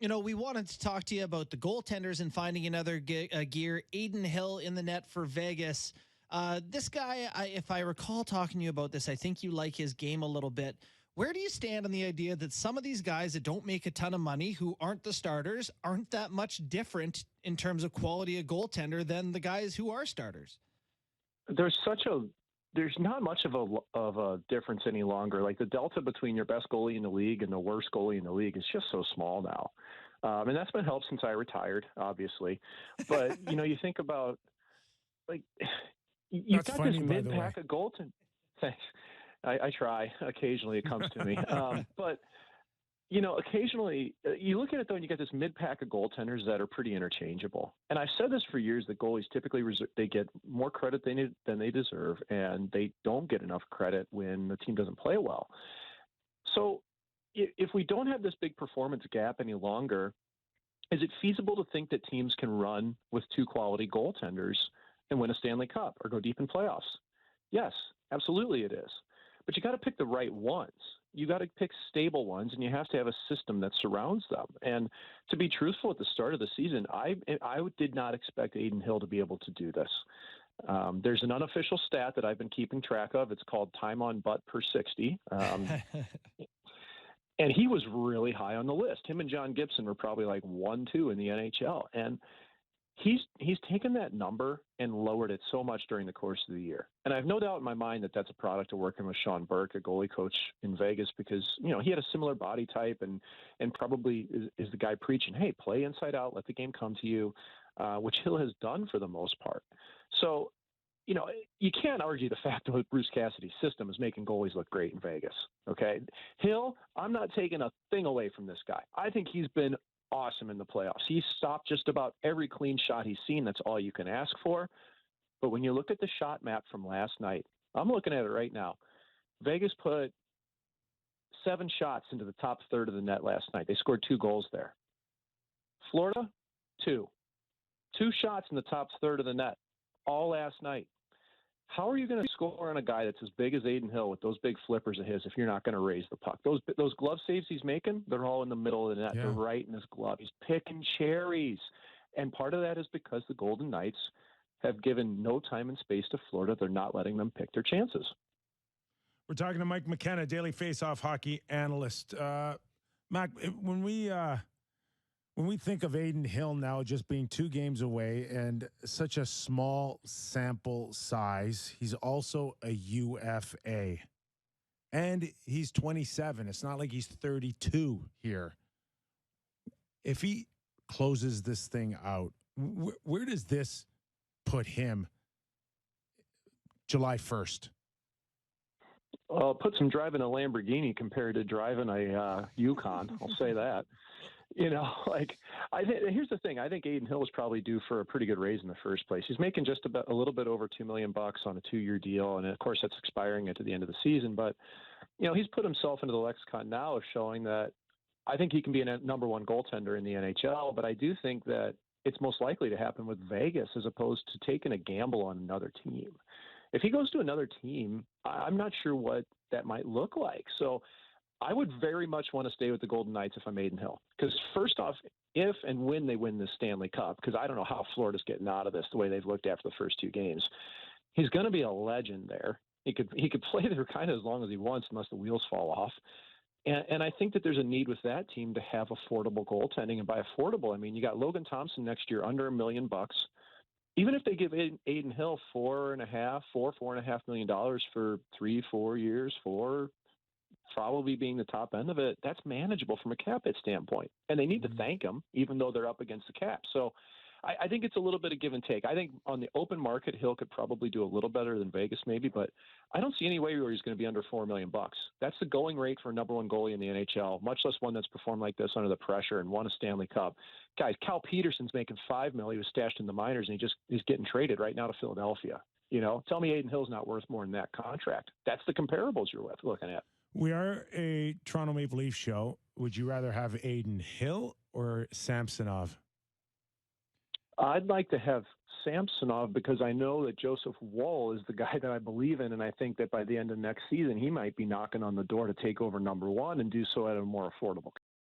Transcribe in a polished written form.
We wanted to talk to you about the goaltenders and finding another gear. Adin Hill in the net for Vegas. This guy, if I recall talking to you about this, I think you like his game a little bit. Where do you stand on the idea that some of these guys that don't make a ton of money, who aren't the starters, aren't that much different in terms of quality of goaltender than the guys who are starters? There's not much of a difference any longer. Like the delta between your best goalie in the league and the worst goalie in the league is just so small now. And that's been helped since I retired, obviously. But, you think about, like, you've That's got this funny, by the mid-pack way. of goaltenders. Thanks. I try. Occasionally it comes to me. But, occasionally you look at it, though, and you get this mid-pack of goaltenders that are pretty interchangeable. And I've said this for years, that goalies typically they get more credit than they deserve, and they don't get enough credit when the team doesn't play well. So if we don't have this big performance gap any longer, is it feasible to think that teams can run with two quality goaltenders and win a Stanley Cup or go deep in playoffs? Yes, absolutely it is. But you got to pick the right ones. You got to pick stable ones, and you have to have a system that surrounds them. And to be truthful, at the start of the season, I did not expect Adin Hill to be able to do this. There's an unofficial stat that I've been keeping track of. It's called time on butt per 60. And he was really high on the list. Him and John Gibson were probably like 1-2 in the NHL. And he's taken that number and lowered it so much during the course of the year. And I have no doubt in my mind that that's a product of working with Sean Burke, a goalie coach in Vegas, because, he had a similar body type and probably is the guy preaching, hey, play inside out, let the game come to you, which Hill has done for the most part. So, you can't argue the fact that Bruce Cassidy's system is making goalies look great in Vegas. Okay. Hill, I'm not taking a thing away from this guy. I think he's been awesome in the playoffs. He's stopped just about every clean shot he's seen. That's all you can ask for. But when you look at the shot map from last night, I'm looking at it right now. Vegas put 7 shots into the top third of the net last night. They scored 2 goals there. Florida, 2. 2 shots in the top third of the net all last night. How are you going to score on a guy that's as big as Adin Hill with those big flippers of his if you're not going to raise the puck? Those glove saves he's making, they're all in the middle of the net. Yeah. They're right in his glove. He's picking cherries. And part of that is because the Golden Knights have given no time and space to Florida. They're not letting them pick their chances. We're talking to Mike McKenna, Daily Faceoff hockey analyst. Mac, when we think of Adin Hill now just being 2 games away and such a small sample size, he's also a UFA. And he's 27. It's not like he's 32 here. If he closes this thing out, where does this put him July 1st? Well, it puts him driving a Lamborghini compared to driving a Yukon. I'll say that. Here's the thing. I think Adin Hill is probably due for a pretty good raise in the first place. He's making just about a little bit over $2 million on a 2-year deal. And of course that's expiring at the end of the season, but he's put himself into the lexicon now of showing that I think he can be a number 1 goaltender in the NHL, but I do think that it's most likely to happen with Vegas as opposed to taking a gamble on another team. If he goes to another team, I'm not sure what that might look like. So I would very much want to stay with the Golden Knights if I'm Adin Hill. Because first off, if and when they win the Stanley Cup, because I don't know how Florida's getting out of this the way they've looked after the first 2 games, he's going to be a legend there. He could play there kind of as long as he wants unless the wheels fall off. And I think that there's a need with that team to have affordable goaltending. And by affordable, I mean you got Logan Thompson next year under $1 million. Even if they give Adin Hill $4.5 million for 3-4 years, probably being the top end of it, that's manageable from a cap hit standpoint. And they need to thank him, even though they're up against the cap. So I think it's a little bit of give and take. I think on the open market, Hill could probably do a little better than Vegas maybe, but I don't see any way where he's going to be under $4 million. That's the going rate for a number 1 goalie in the NHL, much less one that's performed like this under the pressure and won a Stanley Cup. Guys, Cal Peterson's making $5 million. He was stashed in the minors, and he's getting traded right now to Philadelphia. Tell me Adin Hill's not worth more than that contract. That's the comparables you're looking at. We are a Toronto Maple Leaf show. Would you rather have Adin Hill or Samsonov? I'd like to have Samsonov because I know that Joseph Woll is the guy that I believe in, and I think that by the end of next season, he might be knocking on the door to take over number 1 and do so at a more affordable